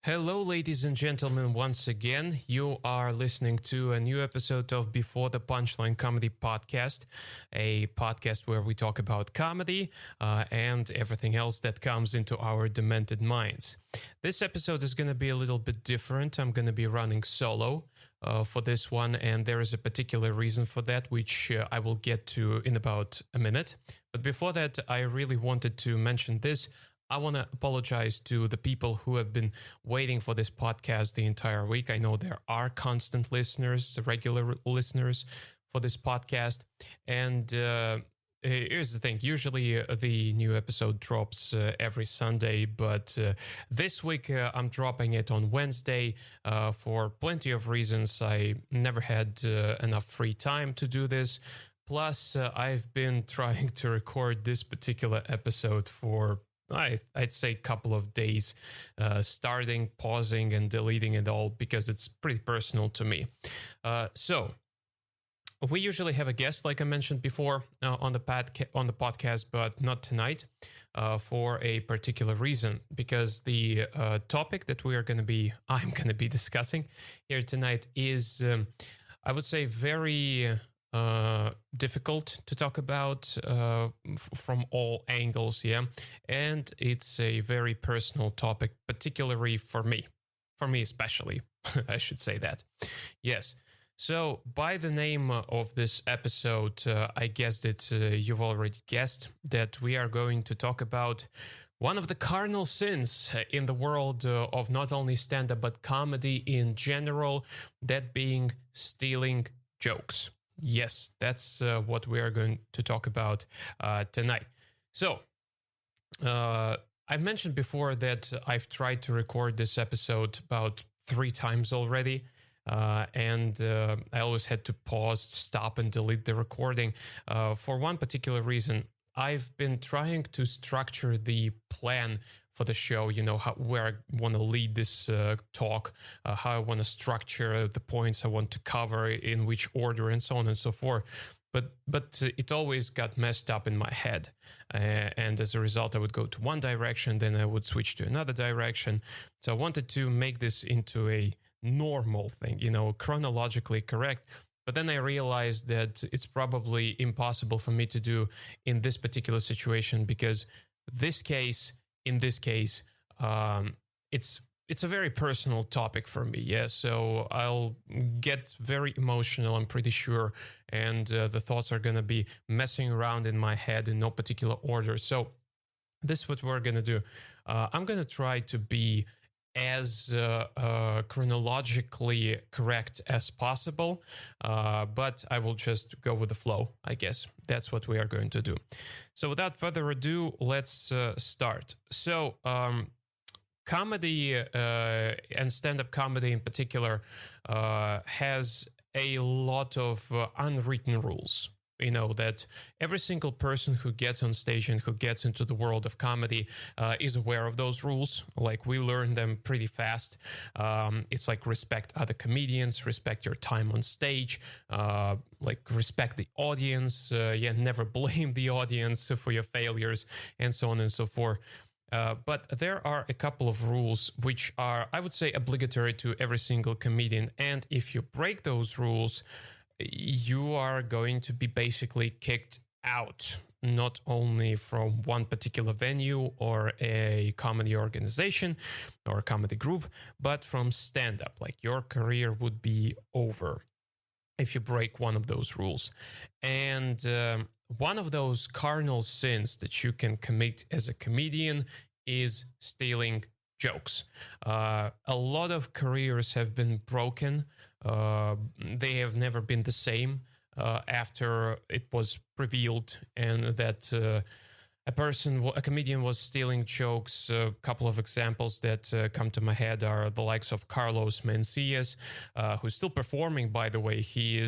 Hello, ladies and gentlemen, once again. You are listening to a new episode of Before the Punchline Comedy Podcast, a podcast where we talk about comedy and everything else that comes into our demented minds. This episode is going to be a little bit different. I'm going to be running solo for this one, and there is a particular reason for that, which I will get to in about a minute. But before that, I really wanted to mention this. I want to apologize to the people who have been waiting for this podcast the entire week. I know there are constant listeners, regular listeners for this podcast. And here's the thing. Usually the new episode drops every Sunday, but this week I'm dropping it on Wednesday for plenty of reasons. I never had enough free time to do this. Plus, I've been trying to record this particular episode for I'd say a couple of days, starting, pausing, and deleting it all because it's pretty personal to me. So we usually have a guest, like I mentioned before, on the podcast, but not tonight, for a particular reason. Because the topic that I'm going to be discussing here tonight is, I would say, very difficult to talk about from all angles, and it's a very personal topic, particularly for me especially. I should say that. Yes. So by the name of this episode, I guess that you've already guessed that we are going to talk about one of the cardinal sins in the world of not only stand-up but comedy in general, that being stealing jokes. Yes, that's what we are going to talk about tonight. So, I mentioned before that I've tried to record this episode about 3 times already, and I always had to pause, stop, and delete the recording for one particular reason. I've been trying to structure the plan for the show, where I want to lead this talk, how I want to structure the points I want to cover, in which order, and so on and so forth. But it always got messed up in my head. And as a result, I would go to one direction, then I would switch to another direction. So I wanted to make this into a normal thing, chronologically correct. But then I realized that it's probably impossible for me to do in this particular situation because in this case, it's a very personal topic for me. Yeah, so I'll get very emotional, I'm pretty sure, and the thoughts are gonna be messing around in my head in no particular order. So this is what we're gonna do. I'm gonna try to be as chronologically correct as possible, but I will just go with the flow, I guess. That's what we are going to do. So without further ado, let's start. So comedy and stand-up comedy in particular has a lot of unwritten rules. That every single person who gets on stage and who gets into the world of comedy is aware of those rules. Like, we learn them pretty fast. It's like respect other comedians, respect your time on stage, respect the audience, never blame the audience for your failures, and so on and so forth. But there are a couple of rules which are, I would say, obligatory to every single comedian. And if you break those rules, you are going to be basically kicked out, not only from one particular venue or a comedy organization or a comedy group, but from stand-up. Like, your career would be over if you break one of those rules. And one of those cardinal sins that you can commit as a comedian is stealing jokes. A lot of careers have been broken. They have never been the same after it was revealed and that a comedian was stealing jokes. A couple of examples that come to my head are the likes of Carlos Mencias, who's still performing, by the way. He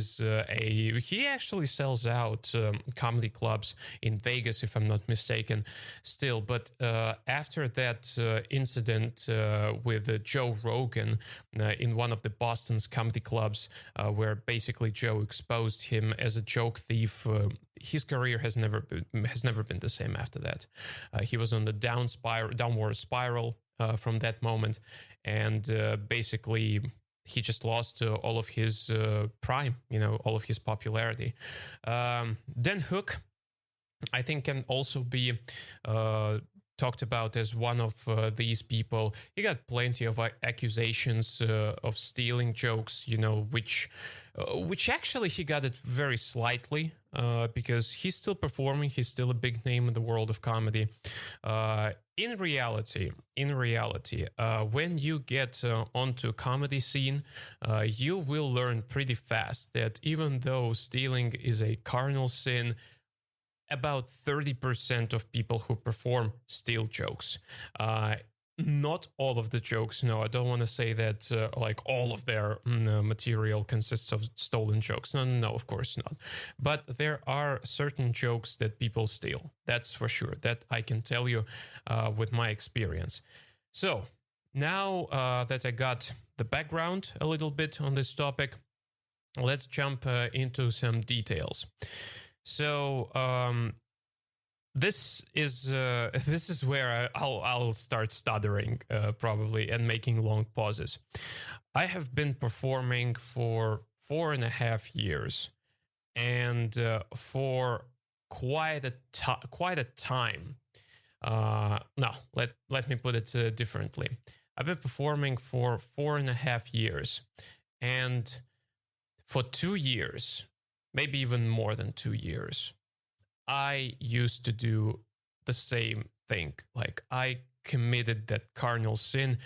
actually sells out comedy clubs in Vegas, if I'm not mistaken, still. But after that incident with Joe Rogan in one of the Boston's comedy clubs, where basically Joe exposed him as a joke thief, his career has never been the same after that. He was on the downward spiral from that moment, and basically he just lost all of his prime, all of his popularity. Dan Hook, I think, can also be talked about as one of these people. He got plenty of accusations of stealing jokes, which actually he got it very slightly because he's still performing. He's still a big name in the world of comedy. In reality, when you get onto a comedy scene, you will learn pretty fast that even though stealing is a cardinal sin, about 30% of people who perform steal jokes. Not all of the jokes. No, I don't want to say that like all of their material consists of stolen jokes. No, of course not. But there are certain jokes that people steal. That's for sure. That I can tell you with my experience. So now that I got the background a little bit on this topic, let's jump into some details. So this is where I'll start stuttering probably and making long pauses. I have been performing for 4.5 years, and for quite a time. No, let me put it differently. I've been performing for 4.5 years, and for 2 years. Maybe even more than 2 years, I used to do the same thing. Like, I committed that cardinal sin.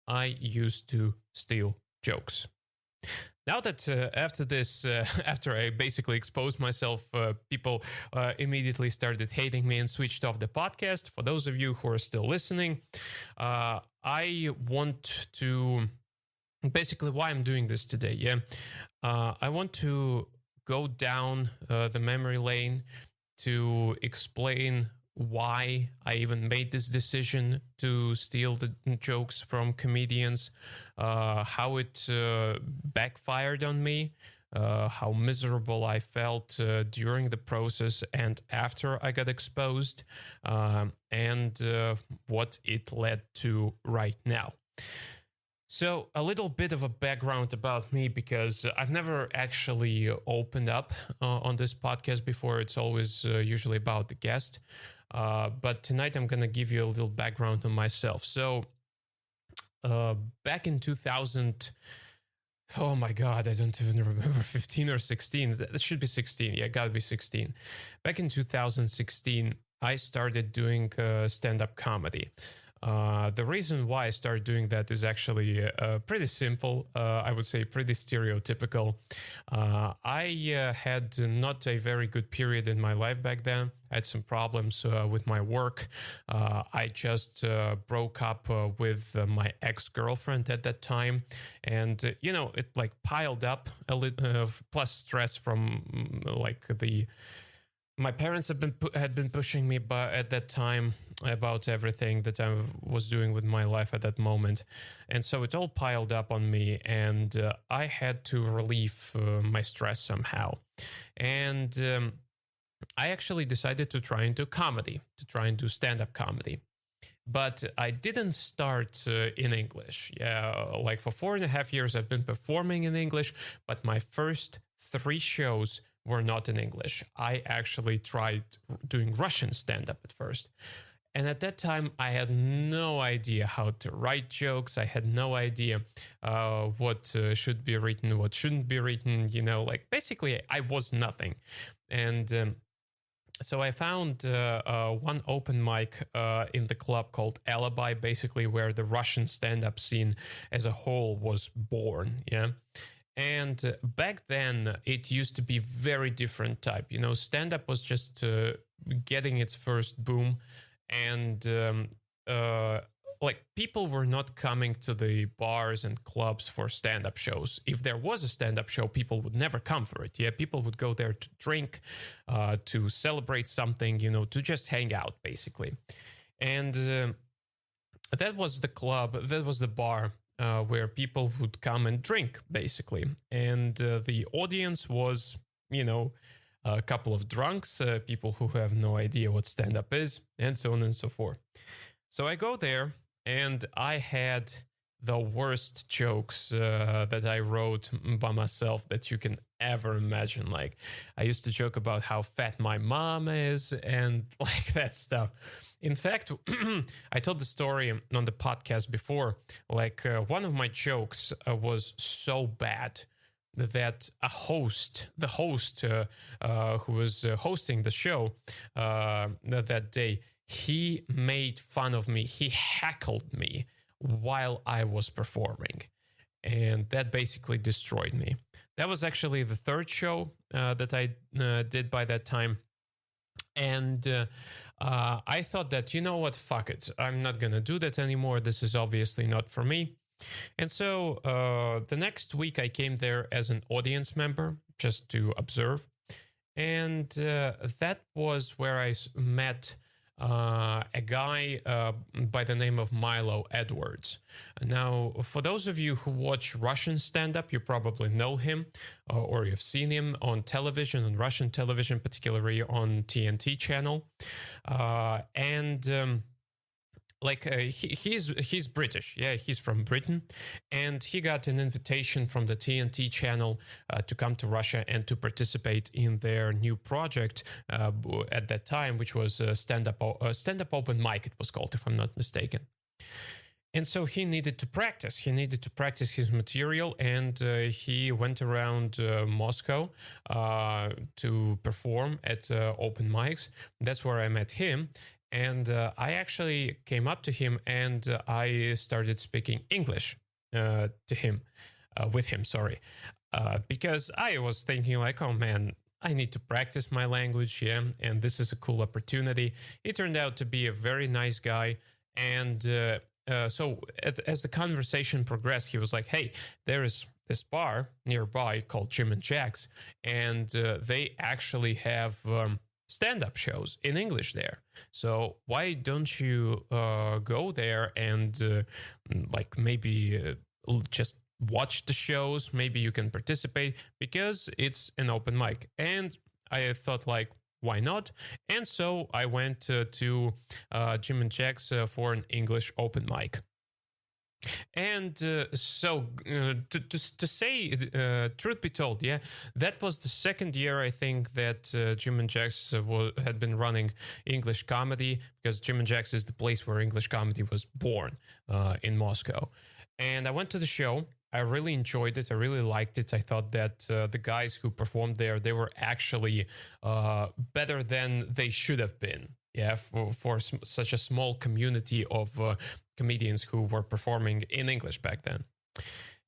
I used to steal jokes. Now that after this, after I basically exposed myself, people immediately started hating me and switched off the podcast. For those of you who are still listening, I want to, basically why I'm doing this today. I want to go down the memory lane to explain why I even made this decision to steal the jokes from comedians, how it backfired on me, how miserable I felt during the process and after I got exposed, and what it led to right now. So a little bit of a background about me, because I've never actually opened up on this podcast before. It's always usually about the guest. But tonight I'm going to give you a little background on myself. So back in 2000, oh my God, I don't even remember, 15 or 16. That should be 16. Yeah, gotta be 16. Back in 2016, I started doing stand-up comedy. The reason why I started doing that is actually pretty simple. I would say pretty stereotypical. I had not a very good period in my life back then. I had some problems with my work. I just broke up with my ex-girlfriend at that time. And, it like piled up a little, plus stress from my parents had been pushing me at that time about everything that I was doing with my life at that moment. And so it all piled up on me, and I had to relieve my stress somehow. And I actually decided to try and do comedy, to try and do stand-up comedy. But I didn't start in English. Yeah, like for 4.5 years, I've been performing in English, but my first 3 shows were not in English. I actually tried doing Russian stand-up at first. And at that time, I had no idea how to write jokes. I had no idea what should be written, what shouldn't be written. Basically, I was nothing. And so I found one open mic in the club called Alibi, basically where the Russian stand-up scene as a whole was born. Yeah. And back then, it used to be very different type. Stand-up was just getting its first boom. And people were not coming to the bars and clubs for stand-up shows. If there was a stand-up show, people would never come for it. Yeah, people would go there to drink, to celebrate something, to just hang out, basically. And that was the club, that was the bar where people would come and drink, basically. And the audience was, a couple of drunks, people who have no idea what stand-up is, and so on and so forth. So I go there, and I had the worst jokes that I wrote by myself that you can ever imagine. Like, I used to joke about how fat my mom is and like that stuff. In fact, I told the story on the podcast before. Like, one of my jokes was so bad that the host who was hosting the show that day, he made fun of me. He heckled me while I was performing. And that basically destroyed me. That was actually the third show that I did by that time. And I thought that, you know what, fuck it. I'm not going to do that anymore. This is obviously not for me. And so the next week I came there as an audience member just to observe. And that was where I met a guy by the name of Milo Edwards. Now, for those of you who watch Russian stand-up, you probably know him or you've seen him on television, on Russian television, particularly on TNT channel. He's British. Yeah, he's from Britain. And he got an invitation from the TNT channel to come to Russia and to participate in their new project at that time, which was stand-up open mic, it was called, if I'm not mistaken. And so he needed to practice. He needed to practice his material, and he went around Moscow to perform at open mics. That's where I met him. And I actually came up to him and I started speaking English with him, because I was thinking like, oh man, I need to practice my language, yeah, and this is a cool opportunity. He turned out to be a very nice guy, and so as the conversation progressed, he was like, hey, there is this bar nearby called Jim and Jack's, and they actually have stand-up shows in English there. So why don't you go there and maybe just watch the shows? Maybe you can participate because it's an open mic. And I thought like, why not? And so I went to Jim and Jack's for an English open mic. And to say, truth be told, yeah, that was the second year I think that Jim and Jack's had been running English comedy, because Jim and Jack's is the place where English comedy was born in Moscow. And I went to the show. I really enjoyed it. I really liked it. I thought that the guys who performed there, they were actually better than they should have been. Yeah, for such a small community of comedians who were performing in English back then.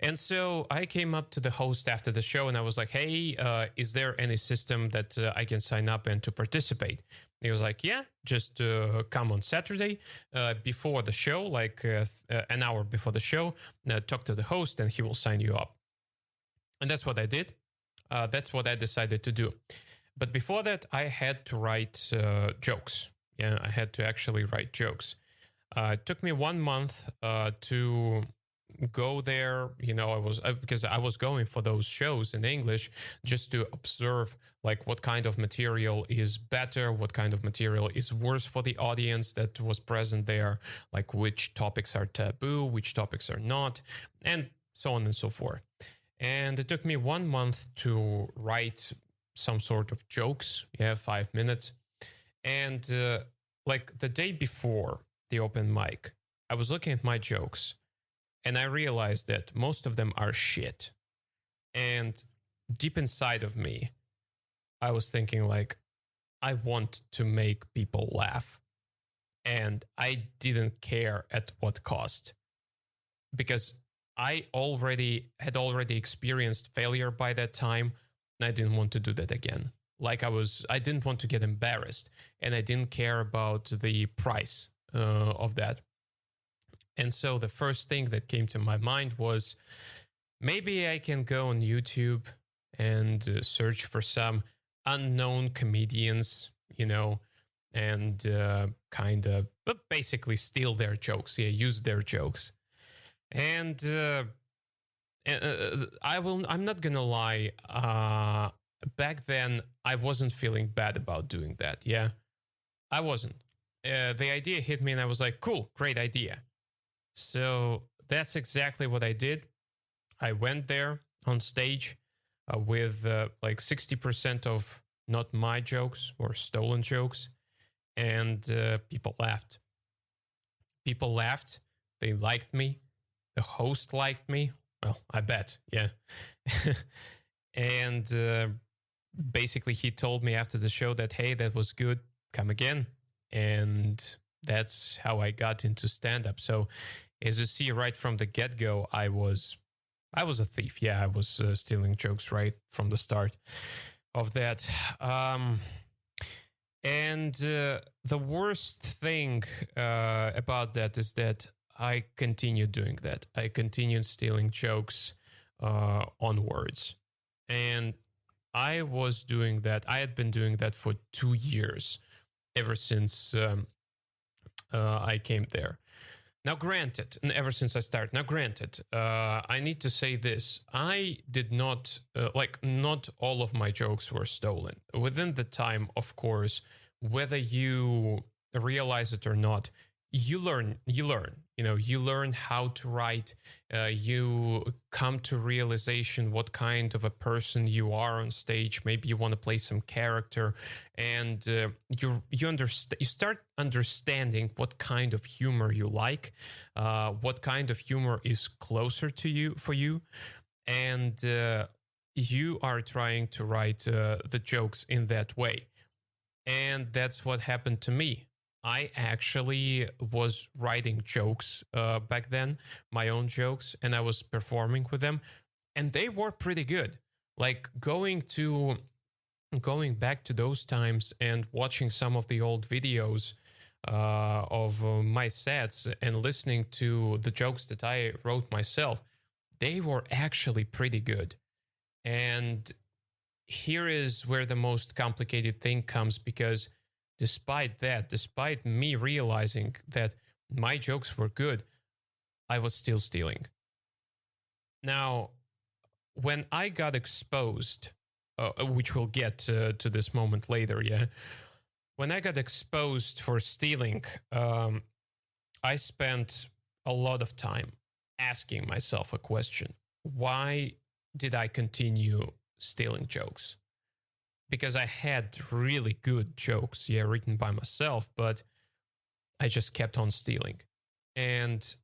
And so I came up to the host after the show and I was like, hey, is there any system that I can sign up and to participate? He was like, yeah, just come on Saturday before the show, like an hour before the show, talk to the host and he will sign you up. And that's what I did. That's what I decided to do. But before that, I had to write jokes. Yeah, I had to actually write jokes. It took me 1 month to go there. You know, because I was going for those shows in English just to observe like what kind of material is better, what kind of material is worse for the audience that was present there, like which topics are taboo, which topics are not, and so on and so forth. And it took me 1 month to write some sort of jokes, 5 minutes. And like the day before the open mic, I was looking at my jokes and I realized that most of them are shit. And deep inside of me, I was thinking like, I want to make people laugh. And I didn't care at what cost, because I had already experienced failure by that time. And I didn't want to do that again. Like I didn't want to get embarrassed, and I didn't care about the price of that. And so the first thing that came to my mind was, maybe I can go on YouTube and search for some unknown comedians, and but basically steal their jokes, use their jokes. And I'm not gonna lie, back then I wasn't feeling bad about doing that. Yeah, I wasn't. The idea hit me and I was like, cool, great idea. So that's exactly what I did. I went there on stage with like 60% of not my jokes or stolen jokes, and people laughed. People laughed. They liked me. The host liked me. Well, I bet, yeah. And basically, he told me after the show that, hey, that was good. Come again. And that's how I got into stand up. So, as you see, right from the get go, I was a thief. Yeah, I was stealing jokes right from the start of that. And the worst thing about that is that I continued doing that. I continued stealing jokes onwards. And I was doing that. I had been doing that for 2 years, ever since I came there. Now, granted, and ever since I started, now, granted, I need to say this. I did not, not all of my jokes were stolen. Within the time, of course, whether you realize it or not, you learn. You learn how to write. You come to realization what kind of a person you are on stage. Maybe you want to play some character, and you understand. You start understanding what kind of humor you like, what kind of humor is closer to you for you, and you are trying to write the jokes in that way. And that's what happened to me. I actually was writing jokes back then, my own jokes, and I was performing with them, and they were pretty good. Like going back to those times and watching some of the old videos of my sets and listening to the jokes that I wrote myself, they were actually pretty good. And here is where the most complicated thing comes, because despite me realizing that my jokes were good, I was still stealing. Now, when I got exposed, which we'll get to this moment later, yeah. When I got exposed for stealing, I spent a lot of time asking myself a question. Why did I continue stealing jokes? Because I had really good jokes, yeah, written by myself, but I just kept on stealing. And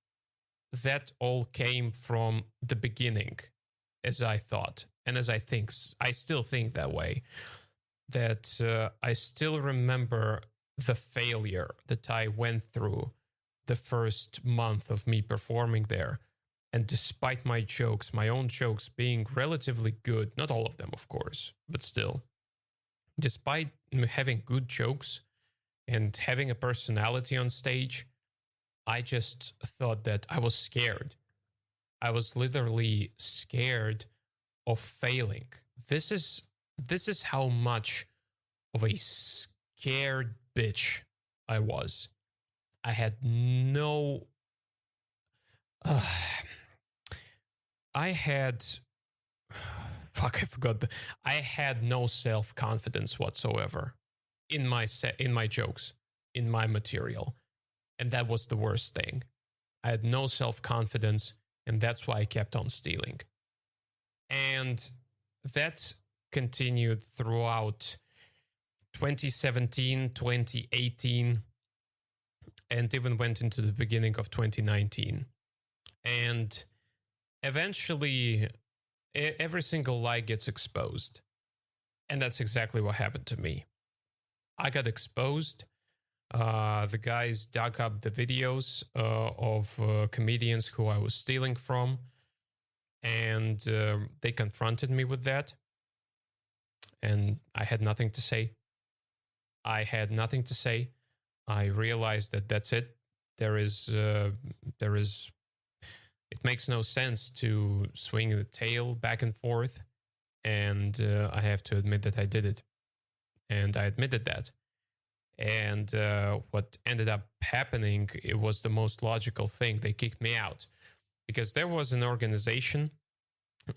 that all came from the beginning, as I thought, and as I think. I still think that way, that I still remember the failure that I went through the first month of me performing there. And despite my jokes, my own jokes being relatively good, not all of them, of course, but still, despite having good jokes and having a personality on stage, I just thought that I was scared. I was literally scared of failing. This is how much of a scared bitch I was. I had no I had fuck, I forgot. I had no self-confidence whatsoever in my jokes, in my material. And that was the worst thing. I had no self-confidence, and that's why I kept on stealing. And that continued throughout 2017, 2018, and even went into the beginning of 2019. And eventually, every single lie gets exposed. And that's exactly what happened to me. I got exposed. The guys dug up the videos of comedians who I was stealing from, and they confronted me with that. And I had nothing to say. I realized that that's it. There is. It makes no sense to swing the tail back and forth, and I have to admit that I did it, and I admitted that. And what ended up happening, it was the most logical thing. They kicked me out because there was an organization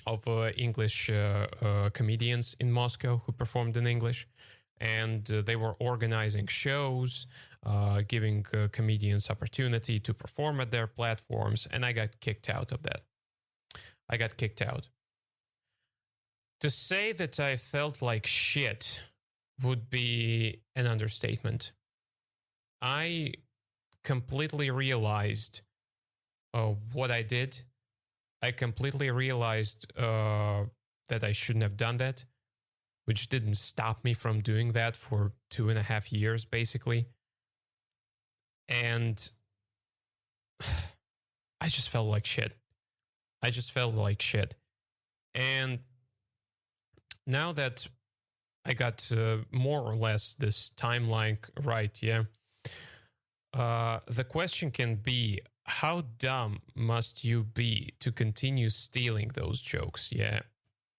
of English comedians in Moscow who performed in English, and they were organizing shows. giving comedians opportunity to perform at their platforms, and I got kicked out of that. I got kicked out. To say that I felt like shit would be an understatement. I completely realized what I did. I completely realized that I shouldn't have done that, which didn't stop me from doing that for 2.5 years, basically. And I just felt like shit. And now that I got more or less this timeline right, yeah, the question can be, how dumb must you be to continue stealing those jokes? Yeah.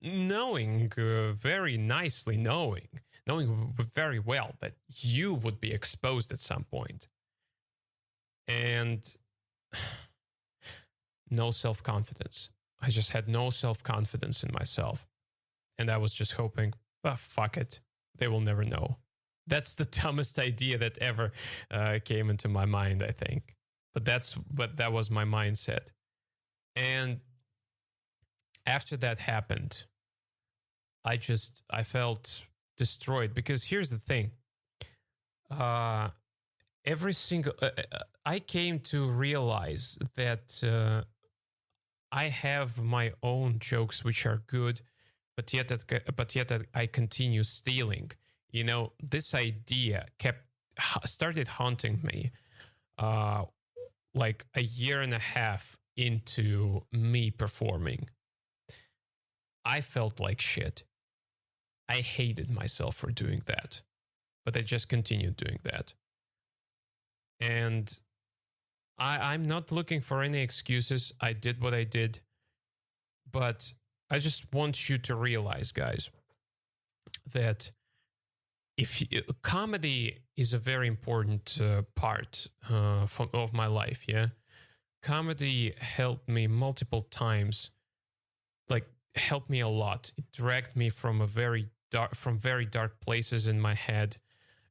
Knowing very nicely, knowing very well that you would be exposed at some point. And no self-confidence. I just had no self-confidence in myself. And I was just hoping, fuck it. They will never know. That's the dumbest idea that ever came into my mind, I think. But that was my mindset. And after that happened, I felt destroyed, because here's the thing. I came to realize that I have my own jokes which are good, but yet I continue stealing. You know, this idea started haunting me like 1.5 years into me performing. I felt like shit. I hated myself for doing that, but I just continued doing that. And I'm not looking for any excuses. I did what I did, but I just want you to realize, guys, that comedy is a very important part of my life. Yeah, comedy helped me multiple times, like helped me a lot. It dragged me from very dark places in my head.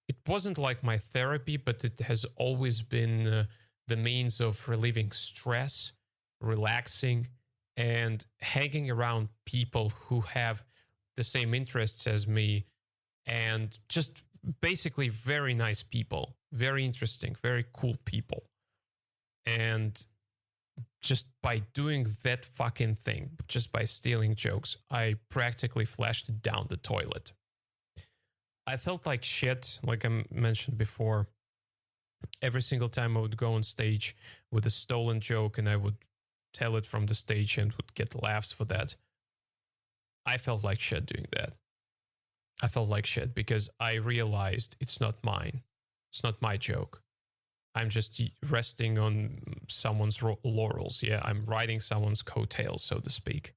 It wasn't like my therapy, but it has always been the means of relieving stress, relaxing, and hanging around people who have the same interests as me, and just basically very nice people, very interesting, very cool people. And just by doing that fucking thing, just by stealing jokes, I practically flushed it down the toilet. I felt like shit, like I mentioned before. Every single time I would go on stage with a stolen joke and I would tell it from the stage and would get laughs for that, I felt like shit doing that. I felt like shit because I realized it's not mine. It's not my joke. I'm just resting on someone's laurels. Yeah, I'm riding someone's coattails, so to speak.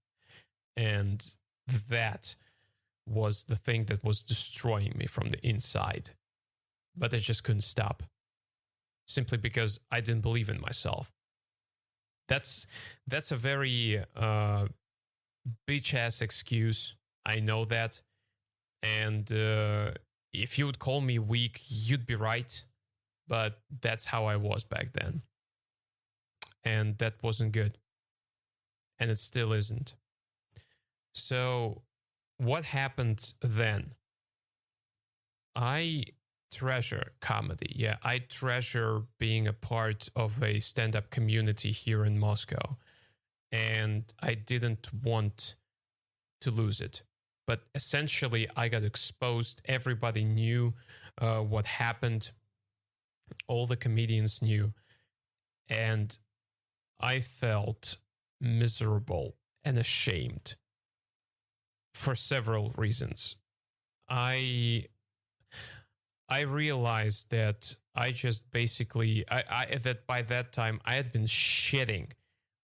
And that was the thing that was destroying me from the inside. But I just couldn't stop. Simply because I didn't believe in myself. That's a very bitch-ass excuse. I know that. And if you would call me weak, you'd be right. But that's how I was back then. And that wasn't good. And it still isn't. So what happened then? I treasure comedy. Yeah, I treasure being a part of a stand-up community here in Moscow. And I didn't want to lose it. But essentially, I got exposed. Everybody knew what happened. All the comedians knew. And I felt miserable and ashamed for several reasons. I realized that I just basically, that by that time I had been shitting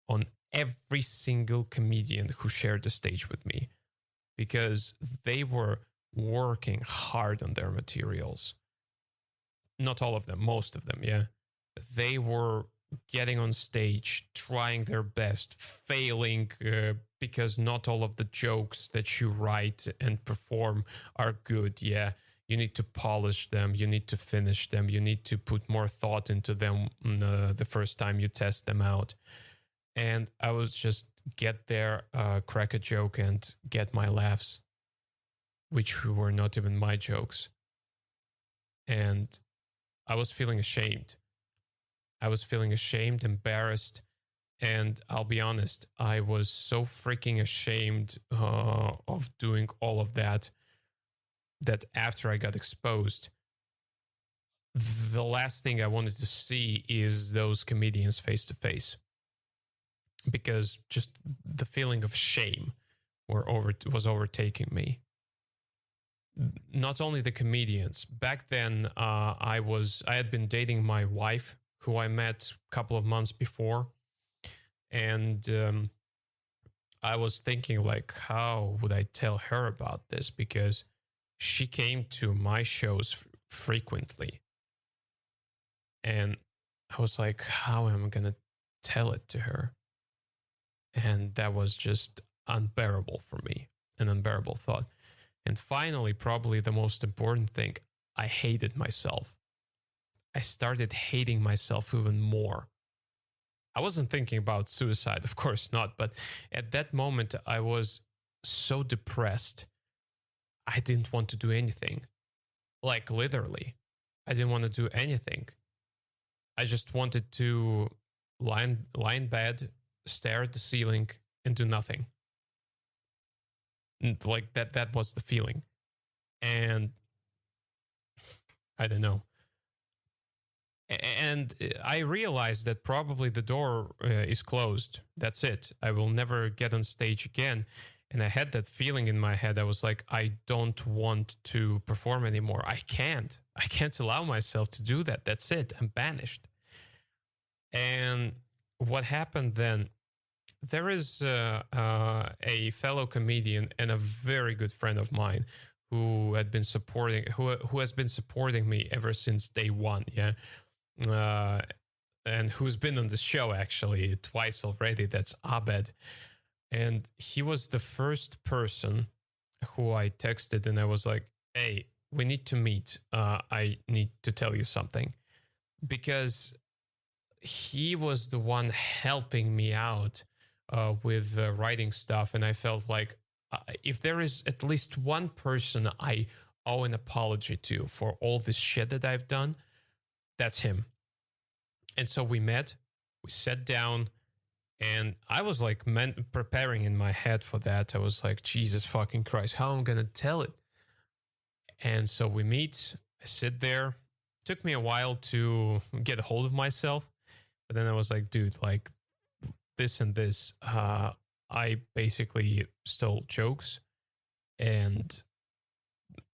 on every single comedian who shared the stage with me, because they were working hard on their materials. Not all of them, most of them, yeah. They were getting on stage, trying their best, failing because not all of the jokes that you write and perform are good, yeah. You need to polish them. You need to finish them. You need to put more thought into them the first time you test them out. And I was just get there, crack a joke, and get my laughs, which were not even my jokes. And I was feeling ashamed. I was feeling ashamed, embarrassed. And I'll be honest, I was so freaking ashamed of doing all of that after I got exposed, the last thing I wanted to see is those comedians face to face, because just the feeling of shame was overtaking me. Not only the comedians. Back then, I had been dating my wife, who I met a couple of months before, and I was thinking, like, how would I tell her about this? Because she came to my shows frequently. And I was like, how am I going to tell it to her? And that was just unbearable for me, an unbearable thought. And finally, probably the most important thing, I hated myself. I started hating myself even more. I wasn't thinking about suicide, of course not. But at that moment, I was so depressed. I didn't want to do anything. Like, literally, I didn't want to do anything. I just wanted to lie in bed, stare at the ceiling, and do nothing. And like that was the feeling. And I don't know. And I realized that probably the door is closed. That's it. I will never get on stage again. And I had that feeling in my head. I was like, I don't want to perform anymore. I can't allow myself to do that. That's it. I'm banished. And what happened then? There is a fellow comedian and a very good friend of mine who has been supporting me ever since day one. Yeah. And who's been on the show actually twice already. That's Abed. And he was the first person who I texted, and I was like, hey, we need to meet. I need to tell you something. Because he was the one helping me out with writing stuff. And I felt like if there is at least one person I owe an apology to for all this shit that I've done, that's him. And so we met, we sat down, and I was like preparing in my head for that. I was like, Jesus fucking Christ, how am I going to tell it? And so we meet, I sit there. It took me a while to get a hold of myself. But then I was like, dude, like this and this, I basically stole jokes, and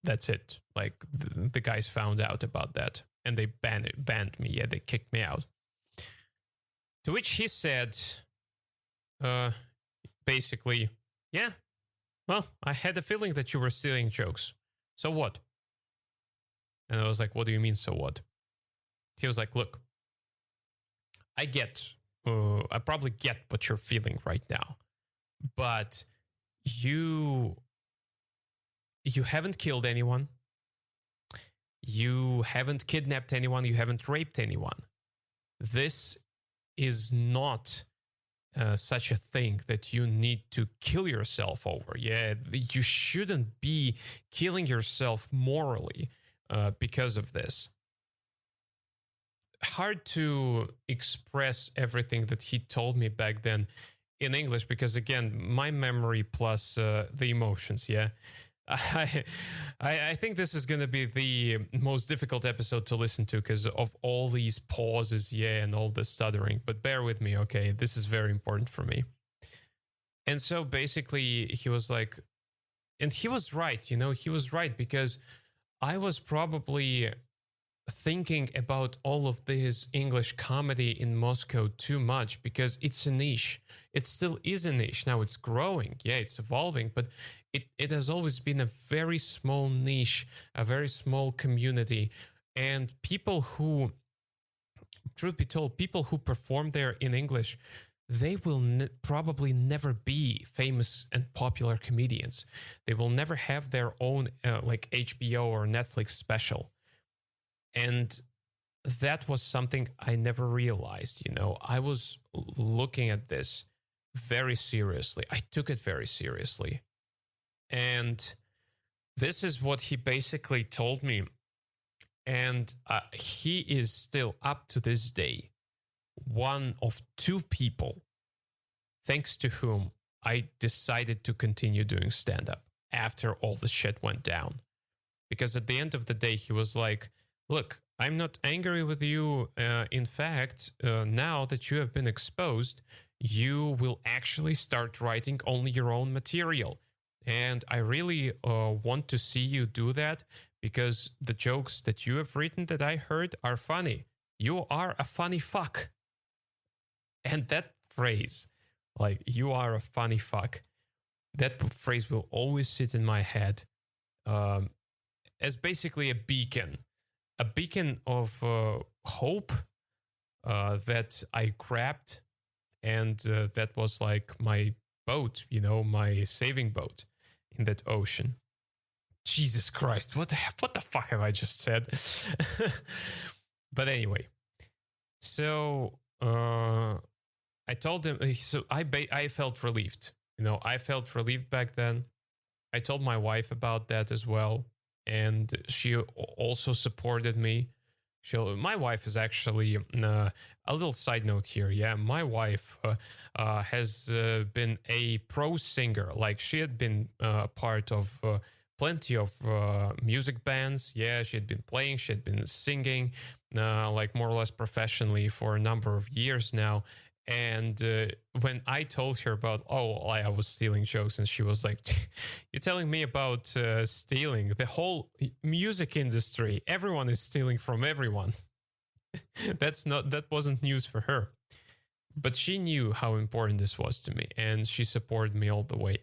that's it. Like the guys found out about that, and they banned me. Yeah, they kicked me out. To which he said, basically, yeah, well, I had a feeling that you were stealing jokes. So what? And I was like, what do you mean, so what? He was like, look, I probably get what you're feeling right now, but you haven't killed anyone. You haven't kidnapped anyone. You haven't raped anyone. This is not such a thing that you need to kill yourself over. Yeah, you shouldn't be killing yourself morally because of this. Hard to express everything that he told me back then in English, because again, my memory plus the emotions. Yeah, I think this is going to be the most difficult episode to listen to because of all these pauses, yeah, and all the stuttering. But bear with me, okay? This is very important for me. And so basically, he was like, and he was right. You know, he was right, because I was probably thinking about all of this English comedy in Moscow too much, because it's a niche. It still is a niche. Now it's growing. Yeah, it's evolving, but it has always been a very small niche, a very small community. And people who, truth be told, people who perform there in English, they will probably never be famous and popular comedians. They will never have their own like HBO or Netflix special. And that was something I never realized. I was looking at this very seriously. I took it very seriously. And this is what he basically told me. And he is still, up to this day, one of two people thanks to whom I decided to continue doing stand-up after all the shit went down. Because at the end of the day, he was like, look, I'm not angry with you. In fact, now that you have been exposed, you will actually start writing only your own material. And I really want to see you do that, because the jokes that you have written that I heard are funny. You are a funny fuck. And that phrase, like, you are a funny fuck, that phrase will always sit in my head as basically a beacon of hope that I grabbed. And that was like my boat, my saving boat in that ocean. Jesus Christ, what the fuck have I just said? But anyway, so I told him, so I felt relieved. I felt relieved back then. I told my wife about that as well, and she also supported me. My wife is actually a little side note here. Yeah, my wife has been a pro singer. Like, she had been part of plenty of music bands. Yeah, she had been playing, she had been singing, like more or less professionally for a number of years now. And when I told her about, I was stealing jokes, and she was like, you're telling me about stealing? The whole music industry, everyone is stealing from everyone. That wasn't news for her. But she knew how important this was to me, and she supported me all the way.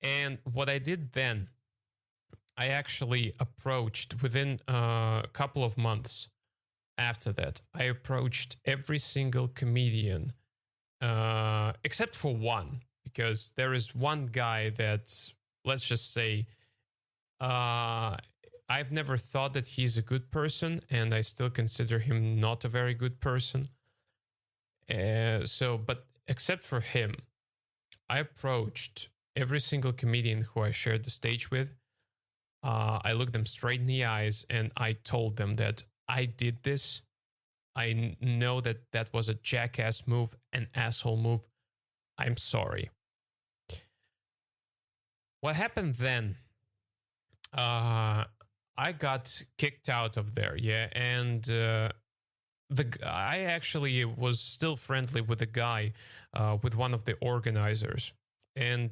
And what I did then, I actually approached, within a couple of months after that, I approached every single comedian, except for one, because there is one guy that, let's just say, I've never thought that he's a good person, and I still consider him not a very good person. But except for him, I approached every single comedian who I shared the stage with. I looked them straight in the eyes, and I told them that I did this. I know that was a jackass move, an asshole move. I'm sorry. What happened then? I got kicked out of there, yeah, and I actually was still friendly with the guy, with one of the organizers, and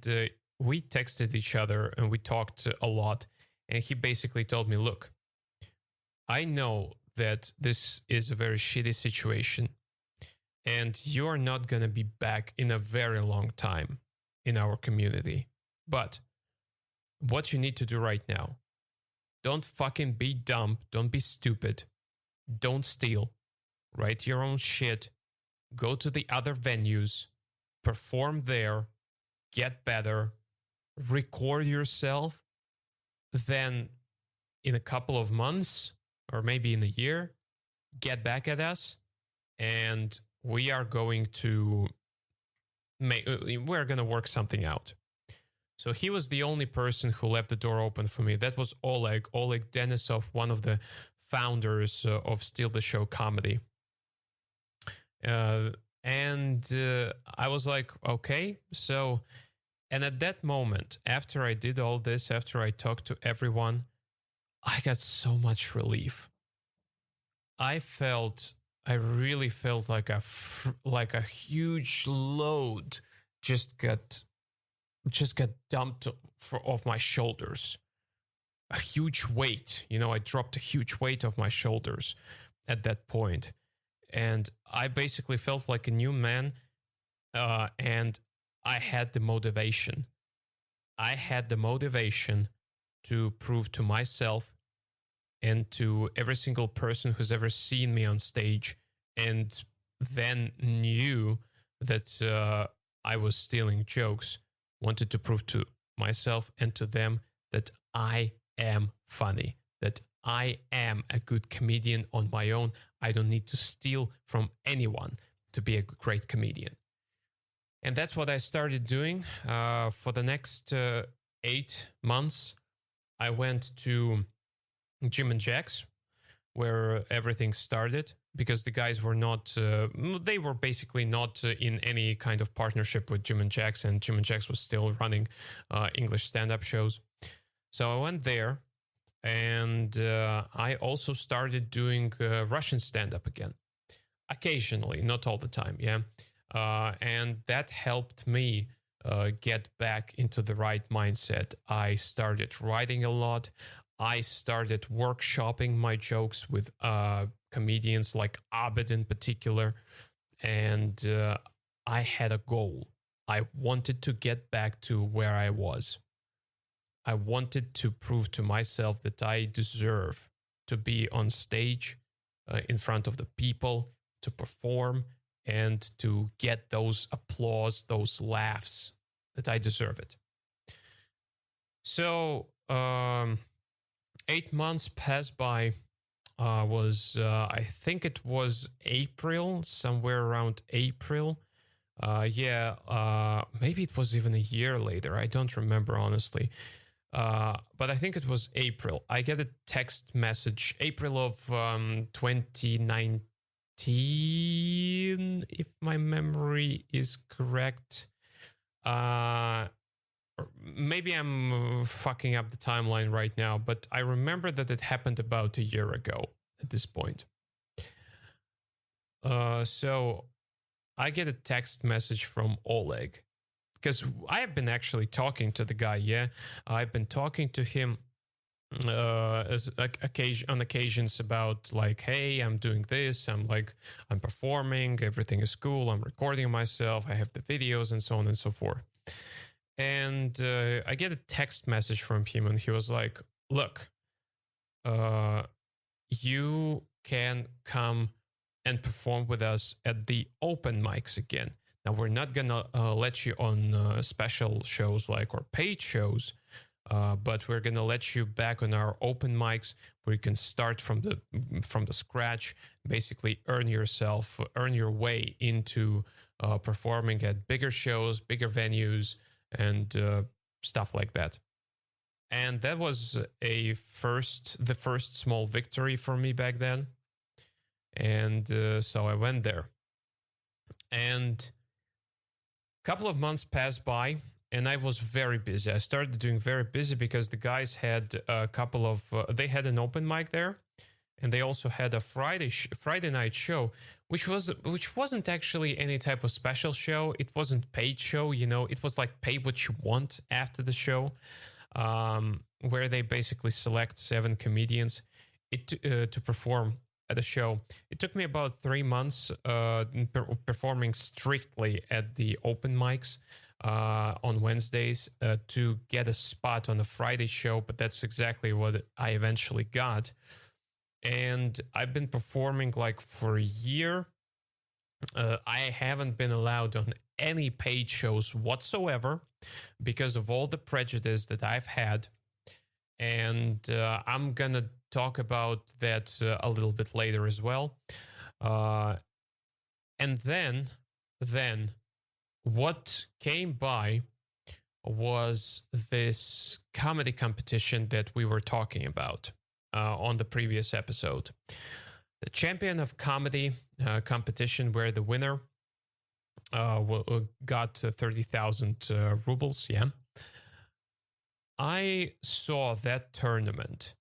we texted each other and we talked a lot. And he basically told me, look, I know that this is a very shitty situation, and you're not going to be back in a very long time in our community. But what you need to do right now, don't fucking be dumb. Don't be stupid. Don't steal. Write your own shit. Go to the other venues. Perform there. Get better. Record yourself. Then in a couple of months, or maybe in a year, get back at us, and we are going to work something out. So he was the only person who left the door open for me. That was Oleg Denisov, one of the founders of Steal the Show Comedy. And I was like, okay, so... And at that moment, after I did all this, after I talked to everyone, I got so much relief. I really felt like a huge load just got dumped off my shoulders. A huge weight, I dropped a huge weight off my shoulders at that point. And I basically felt like a new man, and I had the motivation. I had the motivation to prove to myself and to every single person who's ever seen me on stage and then knew that I was stealing jokes, wanted to prove to myself and to them that I am funny, that I am a good comedian on my own. I don't need to steal from anyone to be a great comedian. And that's what I started doing. For the next 8 months, I went to Jim and Jack's, where everything started, because the guys were not, they were basically not in any kind of partnership with Jim and Jack's, and Jim and Jack's was still running English stand-up shows. So I went there, and I also started doing Russian stand-up again. Occasionally, not all the time, yeah. And that helped me get back into the right mindset. I started writing a lot. I started workshopping my jokes with comedians like Abed in particular. And I had a goal. I wanted to get back to where I was. I wanted to prove to myself that I deserve to be on stage in front of the people, to perform, and to get those applause, those laughs, that I deserve it. So 8 months passed by. I think it was April, somewhere around April. Maybe it was even a year later. I don't remember, honestly. But I think it was April. I get a text message, April of 2019, if my memory is correct. Maybe I'm fucking up the timeline right now, but I remember that it happened about a year ago at this point. So I get a text message from Oleg, because I have been actually talking to the guy. Yeah, I've been talking to him on occasions about like, hey, I'm doing this. I'm performing. Everything is cool. I'm recording myself. I have the videos and so on and so forth. And I get a text message from him, and he was like, look, you can come and perform with us at the open mics again. Now, we're not going to let you on special shows or paid shows, but we're going to let you back on our open mics, where you can start from the scratch, basically earn your way into performing at bigger shows, bigger venues, and stuff like that. And that was the first small victory for me back then. And so I went there. And a couple of months passed by, and I was very busy. I started doing very busy because the guys had a couple of, they had an open mic there, and they also had a Friday night show, which wasn't actually any type of special show. It wasn't paid show, it was like pay what you want after the show, where they basically select 7 comedians to perform at the show. It took me about 3 months performing strictly at the open mics on Wednesdays to get a spot on the Friday show, but that's exactly what I eventually got. And I've been performing for a year. I haven't been allowed on any paid shows whatsoever because of all the prejudice that I've had. And I'm going to talk about that a little bit later as well. And then what came by was this comedy competition that we were talking about on the previous episode. The Champion of Comedy competition, where the winner got 30,000 rubles. Yeah. I saw that tournament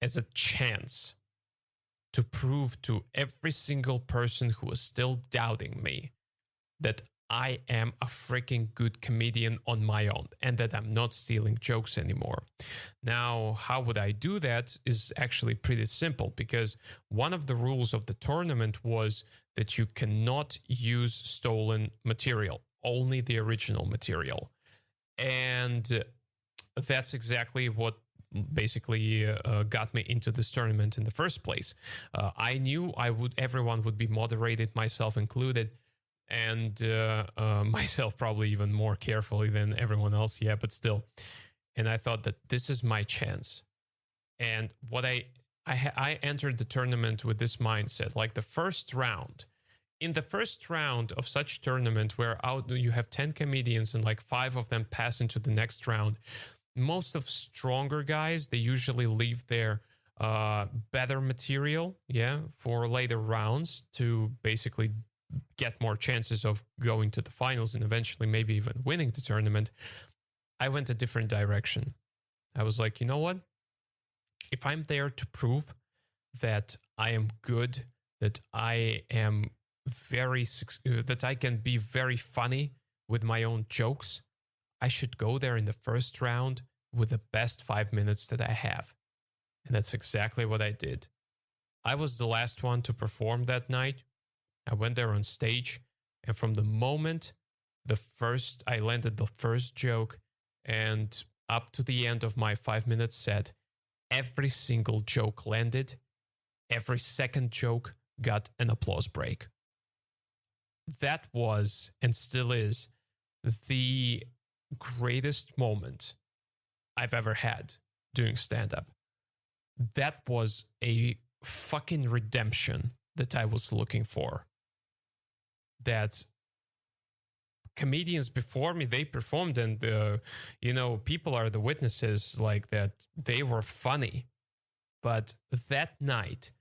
as a chance to prove to every single person who was still doubting me that I am a freaking good comedian on my own and that I'm not stealing jokes anymore. Now, how would I do that is actually pretty simple, because one of the rules of the tournament was that you cannot use stolen material, only the original material. And that's exactly what basically got me into this tournament in the first place. I knew everyone would be moderated, myself included, and myself probably even more carefully than everyone else. Yeah, but still. And I thought that this is my chance. And what I entered the tournament with this mindset, like the first round. In the first round of such tournament where out you have 10 comedians and like 5 of them pass into the next round, most of stronger guys, they usually leave their better material, yeah, for later rounds to basically get more chances of going to the finals and eventually maybe even winning the tournament. I went a different direction. I was like, you know what? If I'm there to prove that I am good, that I am that I can be very funny with my own jokes, I should go there in the first round with the best 5 minutes that I have. And that's exactly what I did. I was the last one to perform that night. I went there on stage, and from the moment I landed the first joke and up to the end of my 5 minute set, every single joke landed. Every second joke got an applause break. That was, and still is, the greatest moment I've ever had doing stand-up. That was a fucking redemption that I was looking for. That comedians before me, they performed, and people are the witnesses, like that they were funny. But that night,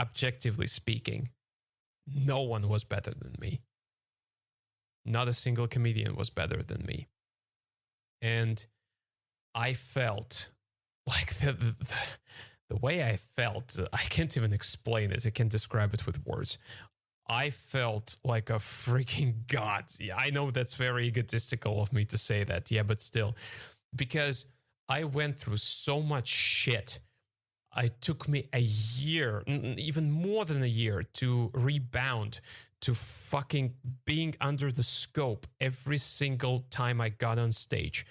objectively speaking, no one was better than me. Not a single comedian was better than me. And I felt like the way I felt, I can't even explain it. I can't describe it with words. I felt like a freaking god. Yeah, I know that's very egotistical of me to say that. Yeah, but still, because I went through so much shit. It took me a year, even more than a year, to rebound to fucking being under the scope every single time I got on stage,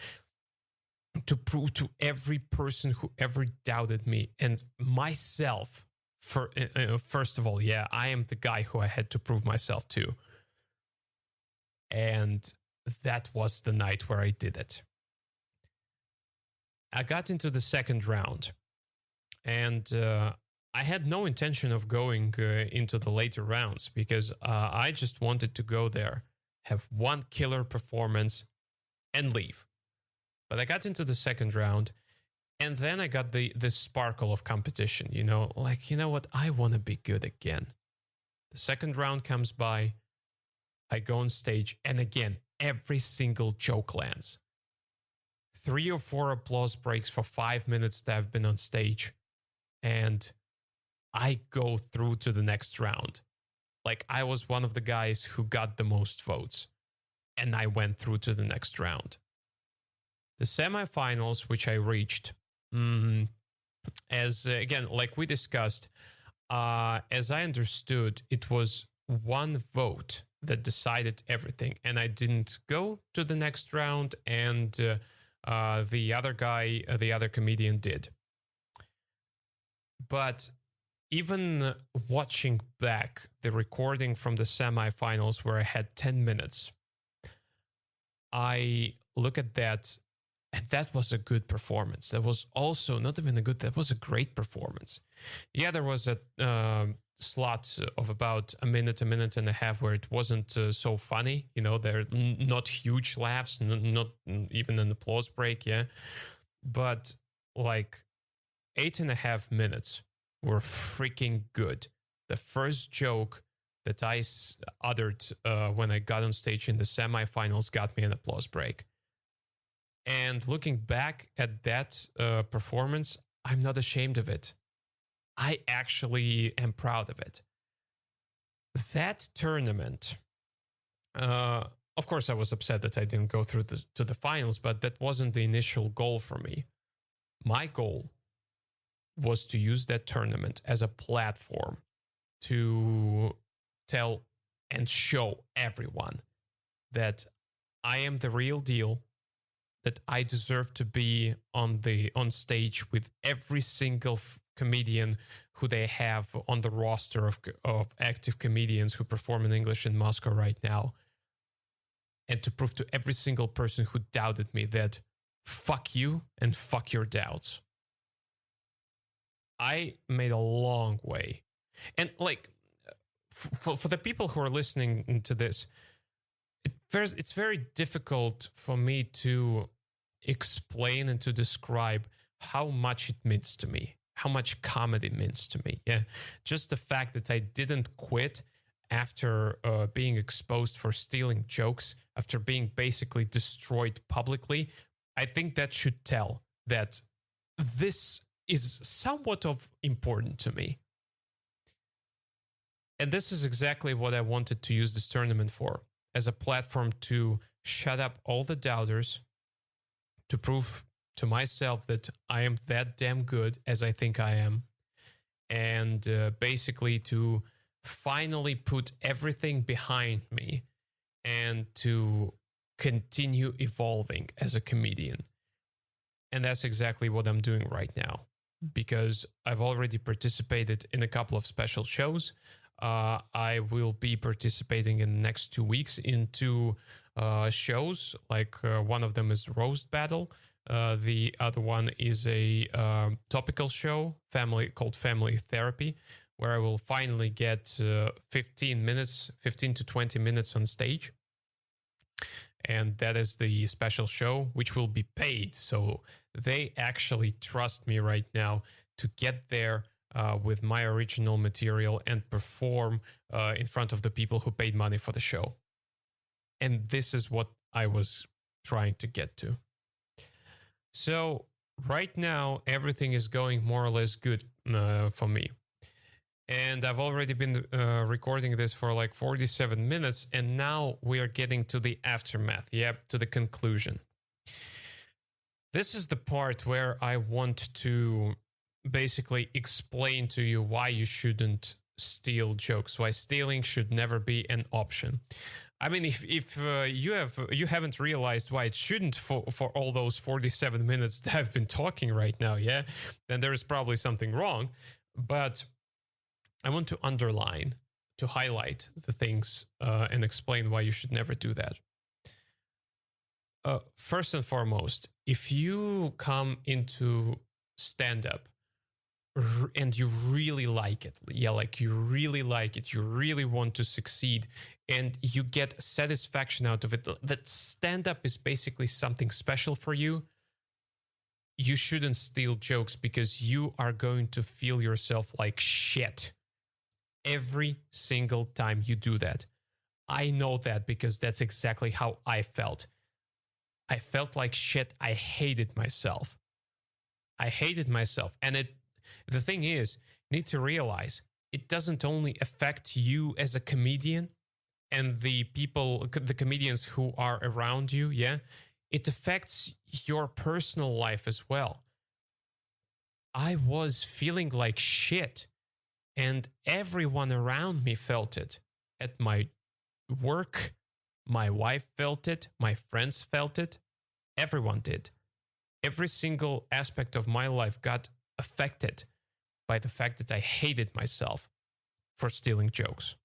to prove to every person who ever doubted me and myself. First of all, yeah, I am the guy who I had to prove myself to. And that was the night where I did it. I got into the second round. And I had no intention of going into the later rounds because I just wanted to go there, have one killer performance, and leave. But I got into the second round, and then I got the sparkle of competition, like, you know what? I want to be good again. The second round comes by, I go on stage, and again, every single joke lands. 3 or 4 applause breaks for 5 minutes that I've been on stage. And I go through to the next round. Like, I was one of the guys who got the most votes. And I went through to the next round. The semifinals, which I reached, again, like we discussed, as I understood, it was one vote that decided everything. And I didn't go to the next round, and the other comedian did. But even watching back the recording from the semifinals where I had 10 minutes, I look at that, and that was a good performance. That was also not even that was a great performance. Yeah, there was a slot of about a minute and a half where it wasn't so funny. There are not huge laughs, not even an applause break, yeah. But like 8.5 minutes were freaking good. The first joke that I uttered when I got on stage in the semifinals got me an applause break. And looking back at that performance, I'm not ashamed of it. I actually am proud of it. That tournament, of course, I was upset that I didn't go through to the finals, but that wasn't the initial goal for me. My goal was to use that tournament as a platform to tell and show everyone that I am the real deal, that I deserve to be on stage with every single comedian who they have on the roster of active comedians who perform in English in Moscow right now. And to prove to every single person who doubted me that fuck you and fuck your doubts. I made a long way. And like, for the people who are listening to this, it's very difficult for me to explain and to describe how much it means to me, how much comedy means to me. Yeah, just the fact that I didn't quit after being exposed for stealing jokes, after being basically destroyed publicly, I think that should tell that this is somewhat of important to me. And this is exactly what I wanted to use this tournament for, as a platform to shut up all the doubters, to prove to myself that I am that damn good as I think I am, and basically to finally put everything behind me and to continue evolving as a comedian. And that's exactly what I'm doing right now, because I've already participated in a couple of special shows. I will be participating in the next 2 weeks in 2 shows. Like one of them is Roast Battle. The other one is a topical show called Family Therapy, where I will finally get 15 to 20 minutes on stage. And that is the special show, which will be paid. So they actually trust me right now to get there with my original material and perform in front of the people who paid money for the show. And this is what I was trying to get to. So right now, everything is going more or less good for me. And I've already been recording this for like 47 minutes. And now we are getting to the aftermath. Yep, to the conclusion. This is the part where I want to basically explain to you why you shouldn't steal jokes, why stealing should never be an option. I mean, if you haven't realized why it shouldn't for all those 47 minutes that I've been talking right now, yeah, then there is probably something wrong. But I want to underline, to highlight the things and explain why you should never do that. First and foremost, if you come into stand-up and you really like it, yeah, like you really like it, you really want to succeed, and you get satisfaction out of it, that stand-up is basically something special for you, you shouldn't steal jokes, because you are going to feel yourself like shit every single time you do that. I know that because that's exactly how I felt. I felt like shit. I hated myself. And the thing is, you need to realize it doesn't only affect you as a comedian and the comedians who are around you, yeah? It affects your personal life as well. I was feeling like shit, and everyone around me felt it. At my work, my wife felt it, my friends felt it, everyone did. Every single aspect of my life got affected by the fact that I hated myself for stealing jokes.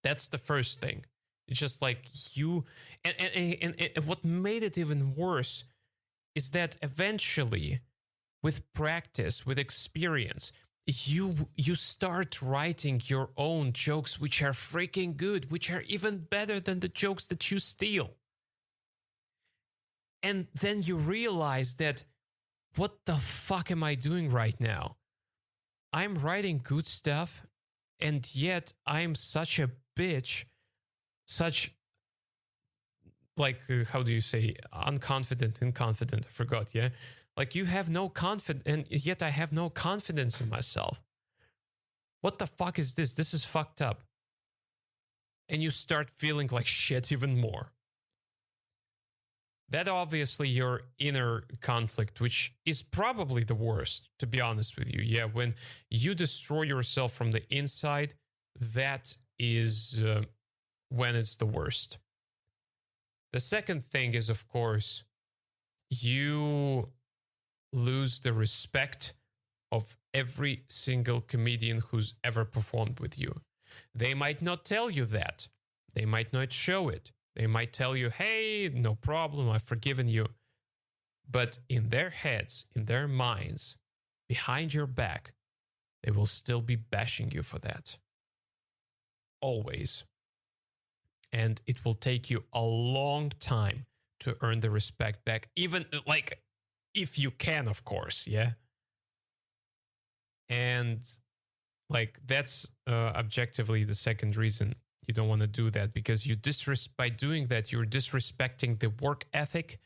That's the first thing. It's just like you, and what made it even worse is that eventually, with practice, with experience, you start writing your own jokes, which are freaking good, which are even better than the jokes that you steal. And then you realize that, what the fuck am I doing right now? I'm writing good stuff, and yet I'm such a bitch, such, like, how do you say, inconfident, I forgot, yeah? Like, you have no confidence, and yet I have no confidence in myself. What the fuck is this? This is fucked up. And you start feeling like shit even more. That obviously your inner conflict, which is probably the worst, to be honest with you. Yeah, when you destroy yourself from the inside, that is when it's the worst. The second thing is, of course, you lose the respect of every single comedian who's ever performed with you. They might not tell you that. They might not show it. They might tell you, hey, no problem, I've forgiven you. But in their heads, in their minds, behind your back, they will still be bashing you for that. Always. And it will take you a long time to earn the respect back. Even like if you can, of course, yeah. And like that's objectively the second reason you don't want to do that, because by doing that, you're disrespecting the work ethic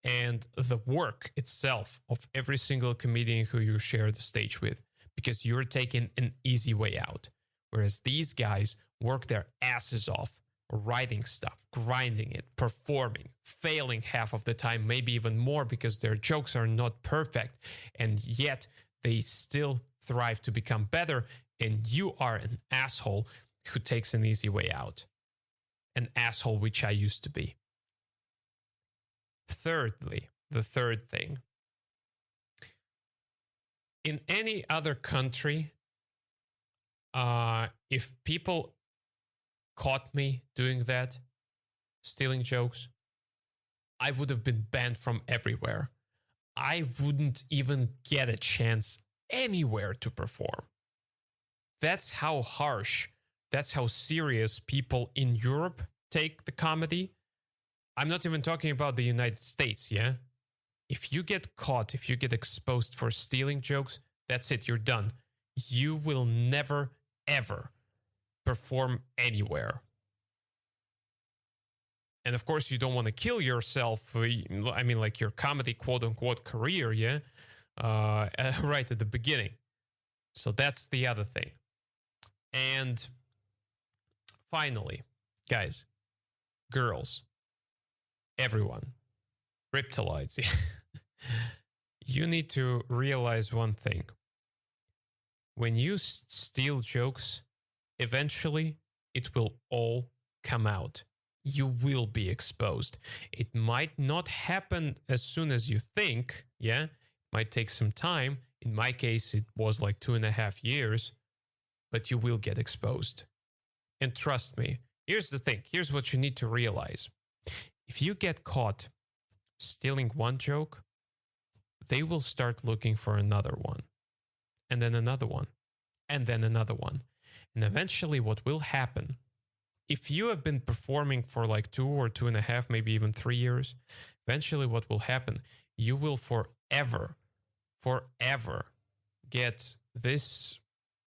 and the work itself of every single comedian who you share the stage with, because you're taking an easy way out. Whereas these guys work their asses off, writing stuff, grinding it, performing, failing half of the time, maybe even more, because their jokes are not perfect, and yet they still thrive to become better. And you are an asshole who takes an easy way out. An asshole, which I used to be. Thirdly, the third thing. In any other country, if people caught me doing that, stealing jokes, I would have been banned from everywhere. I wouldn't even get a chance anywhere to perform. That's how harsh, that's how serious people in Europe take the comedy. I'm not even talking about the United States, yeah? If you get caught, if you get exposed for stealing jokes, that's it, you're done. You will never, ever perform anywhere. And of course, you don't want to kill yourself. I mean, like your comedy quote-unquote career, yeah? Right at the beginning. So that's the other thing. And finally, guys, girls, everyone, Riptiloids, you need to realize one thing. When you steal jokes, eventually it will all come out. You will be exposed. It might not happen as soon as you think, yeah? It might take some time. In my case, it was like 2.5 years, but you will get exposed. And trust me, here's the thing. Here's what you need to realize. If you get caught stealing one joke, they will start looking for another one, and then another one, and then another one. And eventually what will happen, if you have been performing for like 2 or 2.5, maybe even 3 years, eventually what will happen, you will forever get this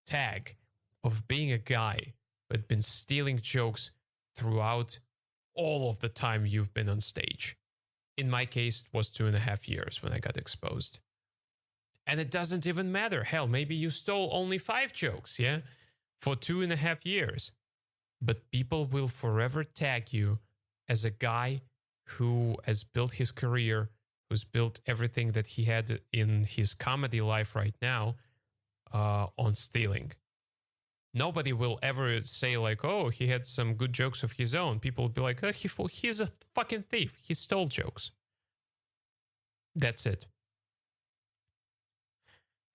tag of being a guy who had been stealing jokes throughout all of the time you've been on stage. In my case, it was 2.5 years when I got exposed. And it doesn't even matter. Hell, maybe you stole only 5 jokes, yeah? For 2.5 years. But people will forever tag you as a guy who has built his career, who's built everything that he had in his comedy life right now on stealing. Nobody will ever say like, oh, he had some good jokes of his own. People will be like, oh, he's a fucking thief. He stole jokes. That's it.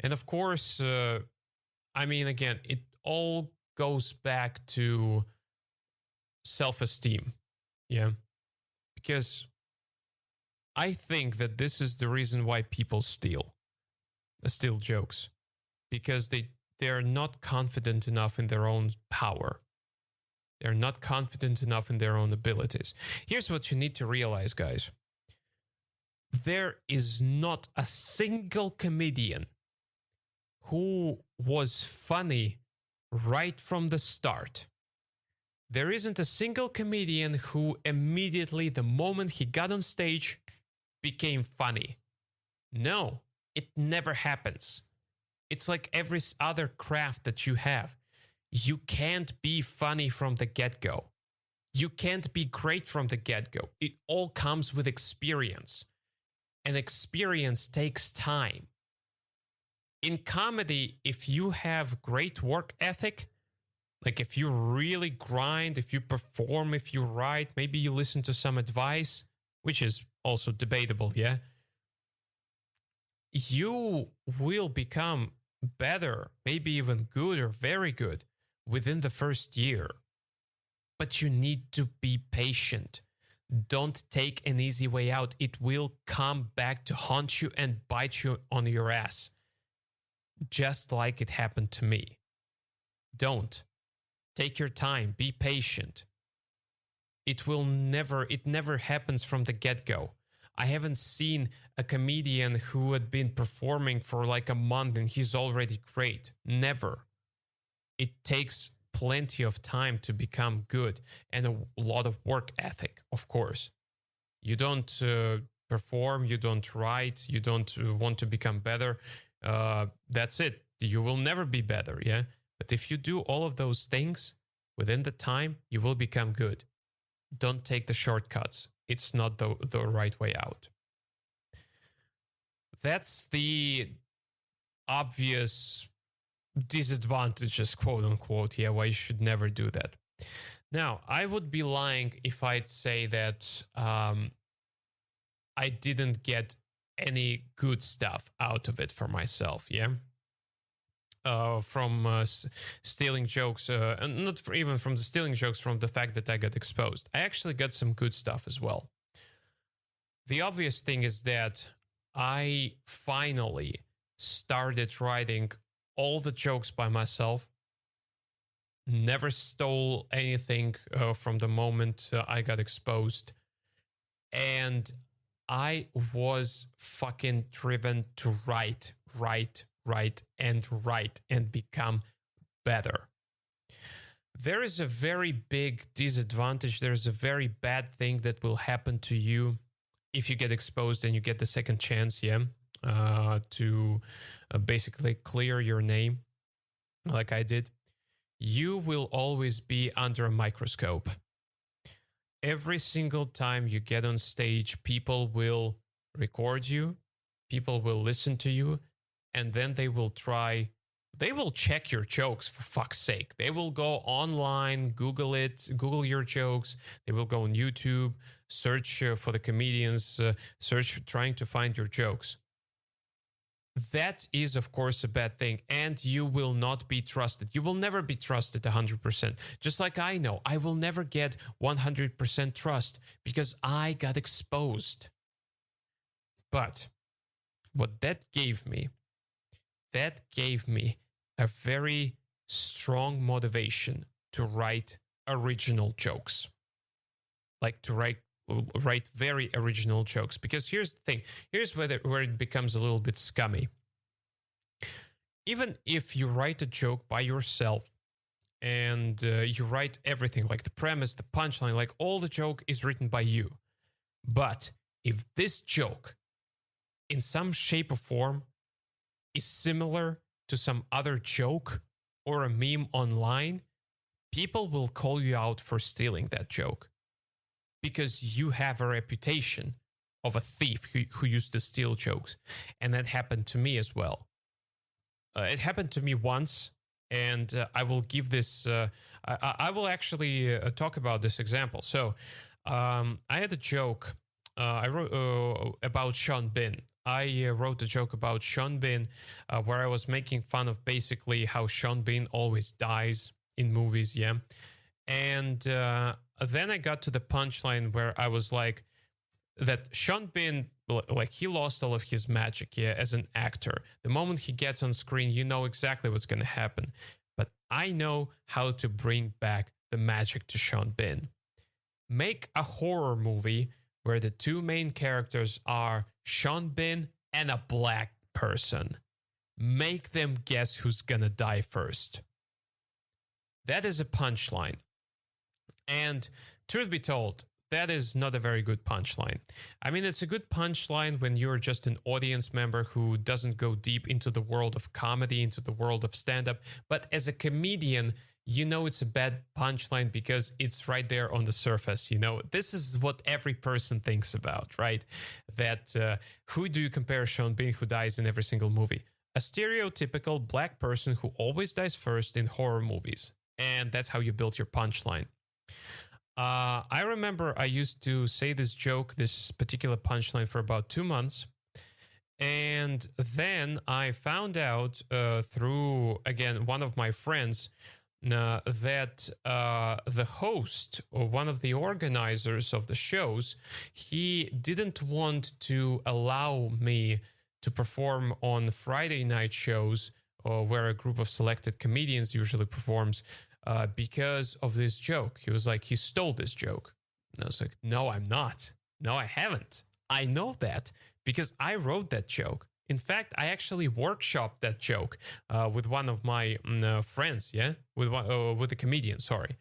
And of course, I mean, again, it all goes back to self-esteem. Yeah. Because I think that this is the reason why people steal jokes. Because they're not confident enough in their own power. They're not confident enough in their own abilities. Here's what you need to realize, guys. There is not a single comedian who was funny right from the start. There isn't a single comedian who immediately, the moment he got on stage, became funny. No, it never happens. It's like every other craft that you have. You can't be funny from the get-go. You can't be great from the get-go. It all comes with experience. And experience takes time. In comedy, if you have great work ethic, like if you really grind, if you perform, if you write, maybe you listen to some advice, which is also debatable, yeah? You will become better, maybe even good or very good within the first year. But you need to be patient. Don't take an easy way out. It will come back to haunt you and bite you on your ass, just like it happened to me. Don't. Take your time. Be patient. It never happens from the get-go. I haven't seen a comedian who had been performing for like a month and he's already great. Never. It takes plenty of time to become good and a lot of work ethic, of course. You don't perform, you don't write, you don't want to become better. That's it. You will never be better, yeah? But if you do all of those things within the time, you will become good. Don't take the shortcuts. It's not the right way out. That's the obvious disadvantages, quote unquote, yeah, why you should never do that. Now, I would be lying if I'd say that I didn't get any good stuff out of it for myself, yeah? From stealing jokes, and not even from the stealing jokes, from the fact that I got exposed. I actually got some good stuff as well. The obvious thing is that I finally started writing all the jokes by myself. Never stole anything from the moment I got exposed. And I was fucking driven to write and become better. There is a very big disadvantage. There's a very bad thing that will happen to you if you get exposed and you get the second chance, yeah, to basically clear your name like I did. You will always be under a microscope. Every single time you get on stage, people will record you, people will listen to you, and then they will check your jokes, for fuck's sake. They will go online, Google your jokes. They will go on YouTube, search for the comedians, trying to find your jokes. That is, of course, a bad thing, and you will not be trusted. You will never be trusted 100%. Just like I know, I will never get 100% trust because I got exposed. But what that gave me a very strong motivation to write original jokes. Like to write very original jokes. Because here's the thing. Here's where it becomes a little bit scummy. Even if you write a joke by yourself and you write everything, like the premise, the punchline, like all the joke is written by you. But if this joke in some shape or form is similar to some other joke or a meme online, people will call you out for stealing that joke because you have a reputation of a thief who used to steal jokes. And that happened to me as well. It happened to me once, and I will give this, I will actually talk about this example. So I had a joke I wrote about Sean Bean. I wrote a joke about Sean Bean where I was making fun of basically how Sean Bean always dies in movies, yeah. And then I got to the punchline where I was like, that Sean Bean, like, he lost all of his magic, yeah, as an actor. The moment he gets on screen, you know exactly what's going to happen. But I know how to bring back the magic to Sean Bean. Make a horror movie where the two main characters are Sean Bean and a black person. Make them guess who's gonna die first. That is a punchline. And truth be told, that is not a very good punchline. I mean, it's a good punchline when you're just an audience member who doesn't go deep into the world of comedy, into the world of stand-up. But as a comedian, you know it's a bad punchline because it's right there on the surface. You know, this is what every person thinks about, right? That who do you compare Sean Bean, who dies in every single movie? A stereotypical black person who always dies first in horror movies. And that's how you build your punchline. I remember I used to say this joke, this particular punchline, for about 2 months. And then I found out through, again, one of my friends that the host or one of the organizers of the shows, he didn't want to allow me to perform on Friday night shows where a group of selected comedians usually performs because of this joke. He was like, he stole this joke. And I was like, no, I'm not. No, I haven't. I know that because I wrote that joke. In fact, I actually workshopped that joke with one of my friends. Yeah, with a comedian. Sorry,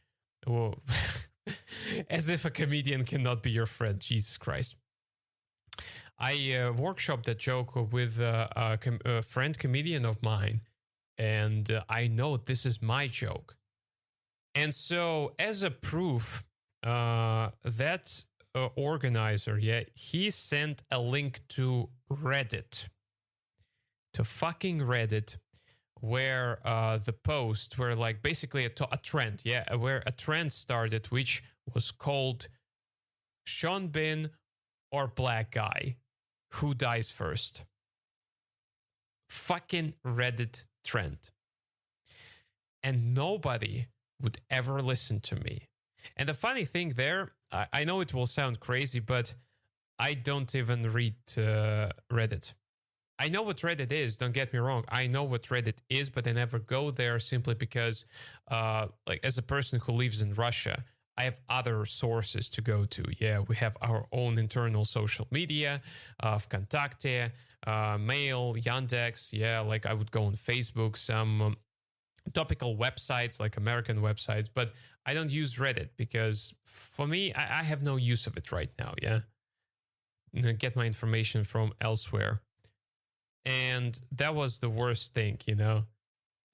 well, as if a comedian cannot be your friend. Jesus Christ. I workshopped that joke with a friend comedian of mine, and I know this is my joke. And so, as a proof, that organizer, yeah, he sent a link to Reddit, to fucking Reddit, where the post, where like basically a trend, yeah, where a trend started, which was called Sean Bean or Black Guy, who dies first? Fucking Reddit trend. And nobody would ever listen to me. And the funny thing there, I know it will sound crazy, but I don't even read Reddit. I know what Reddit is, don't get me wrong. I know what Reddit is, but I never go there simply because, like, as a person who lives in Russia, I have other sources to go to. Yeah, we have our own internal social media, Vkontakte, Mail, Yandex. Yeah, like I would go on Facebook, some topical websites like American websites, but I don't use Reddit because for me, I have no use of it right now. Yeah, get my information from elsewhere. And that was the worst thing, you know.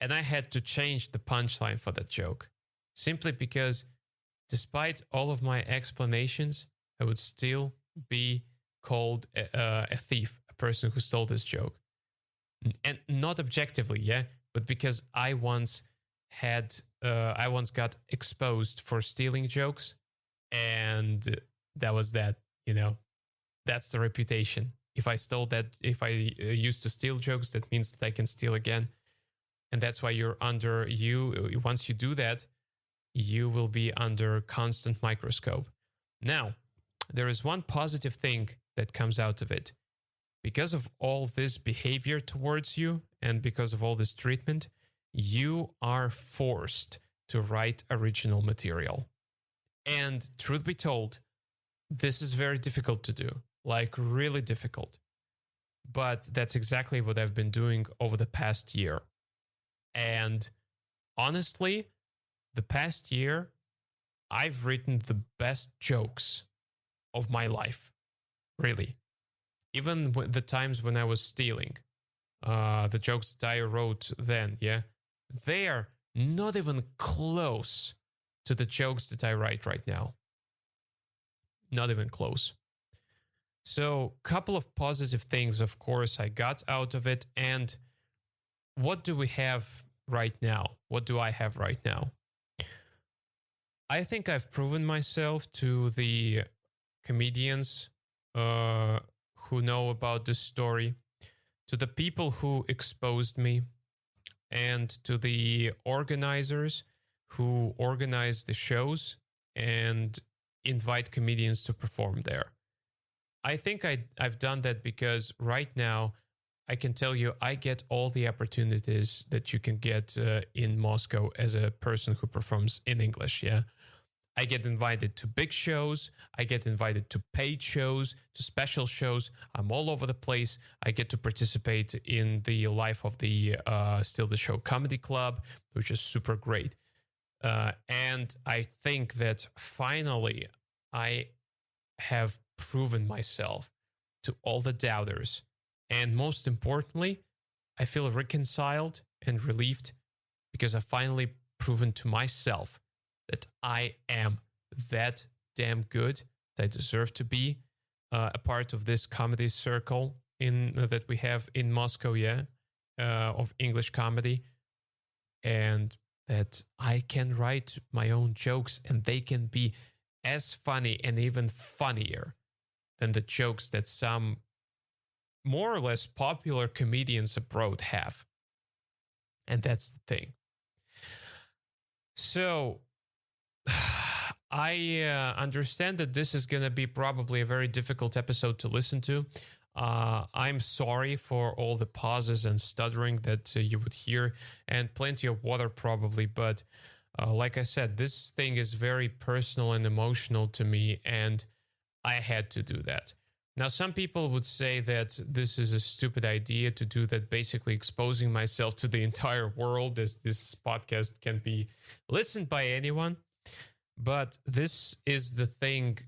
And I had to change the punchline for that joke simply because despite all of my explanations, I would still be called a thief, a person who stole this joke. And not objectively, yeah, but because I once got exposed for stealing jokes, and that was that, you know. That's the reputation. If I stole that, if I used to steal jokes, that means that I can steal again. And that's why once you do that, you will be under constant microscope. Now, there is one positive thing that comes out of it. Because of all this behavior towards you and because of all this treatment, you are forced to write original material. And truth be told, this is very difficult to do. Like really difficult. But that's exactly what I've been doing over the past year. And honestly, the past year, I've written the best jokes of my life. Really. Even the times when I was stealing, the jokes that I wrote then, yeah, they are not even close to the jokes that I write right now. Not even close. So, couple of positive things, of course, I got out of it. And what do we have right now? What do I have right now? I think I've proven myself to the comedians who know about this story, to the people who exposed me, and to the organizers who organize the shows and invite comedians to perform there. I think I've done that because right now I can tell you I get all the opportunities that you can get in Moscow as a person who performs in English. Yeah, I get invited to big shows. I get invited to paid shows, to special shows. I'm all over the place. I get to participate in the life of the Still the Show Comedy Club, which is super great. And I think that finally I have proven myself to all the doubters. And most importantly, I feel reconciled and relieved because I've finally proven to myself that I am that damn good, that I deserve to be a part of this comedy circle that we have in Moscow, yeah, of English comedy. And that I can write my own jokes and they can be as funny and even funnier than the jokes that some more or less popular comedians abroad have. And that's the thing. So I understand that this is going to be probably a very difficult episode to listen to. I'm sorry for all the pauses and stuttering that you would hear, and plenty of water probably. But like I said, this thing is very personal and emotional to me, and I had to do that. Now, some people would say that this is a stupid idea to do that, basically exposing myself to the entire world, as this podcast can be listened by anyone. But this is the thing.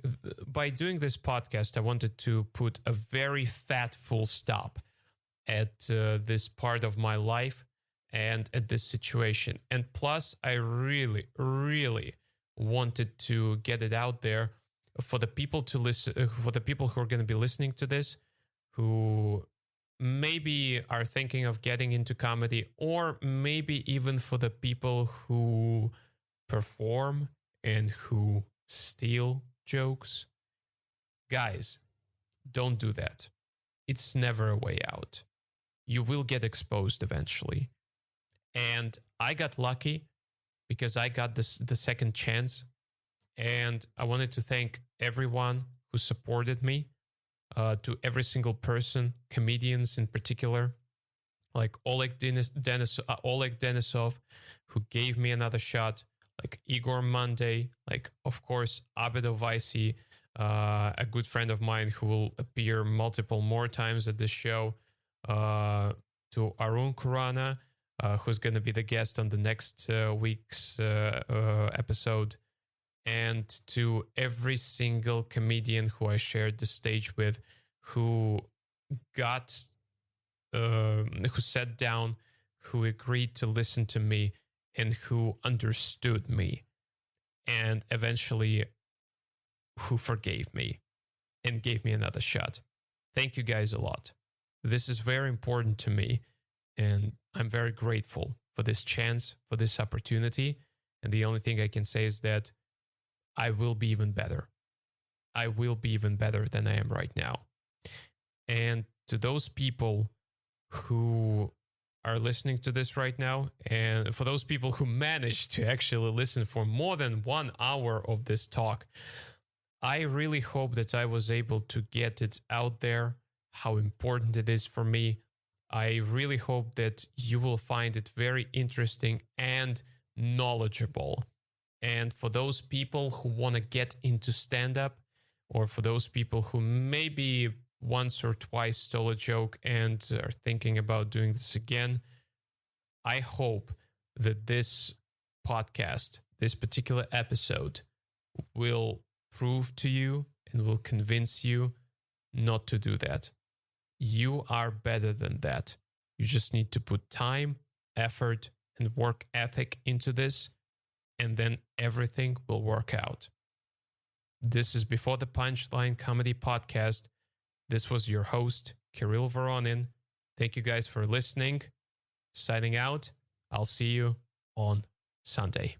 By doing this podcast, I wanted to put a very fat full stop at this part of my life and at this situation. And plus, I really, really wanted to get it out there for the people to listen, for the people who are going to be listening to this, who maybe are thinking of getting into comedy, or maybe even for the people who perform and who steal jokes. Guys, don't do that. It's never a way out. You will get exposed eventually. And I got lucky because I got the second chance. And I wanted to thank everyone who supported me, to every single person, comedians in particular, like Oleg Denisov, who gave me another shot, like Igor Monday, like, of course, Abed Ovaisi, a good friend of mine who will appear multiple more times at this show, to Arun Kurana, who's going to be the guest on the next week's episode, and to every single comedian who I shared the stage with, who sat down, who agreed to listen to me, and who understood me, and eventually who forgave me and gave me another shot. Thank you guys a lot. This is very important to me, and I'm very grateful for this chance, for this opportunity. And the only thing I can say is that I will be even better. I will be even better than I am right now. And to those people who are listening to this right now, and for those people who managed to actually listen for more than 1 hour of this talk, I really hope that I was able to get it out there, how important it is for me. I really hope that you will find it very interesting and knowledgeable. And for those people who want to get into stand-up, or for those people who maybe once or twice stole a joke and are thinking about doing this again, I hope that this podcast, this particular episode, will prove to you and will convince you not to do that. You are better than that. You just need to put time, effort, and work ethic into this, and then everything will work out. This is Before the Punchline Comedy Podcast. This was your host, Kirill Voronin. Thank you guys for listening. Signing out. I'll see you on Sunday.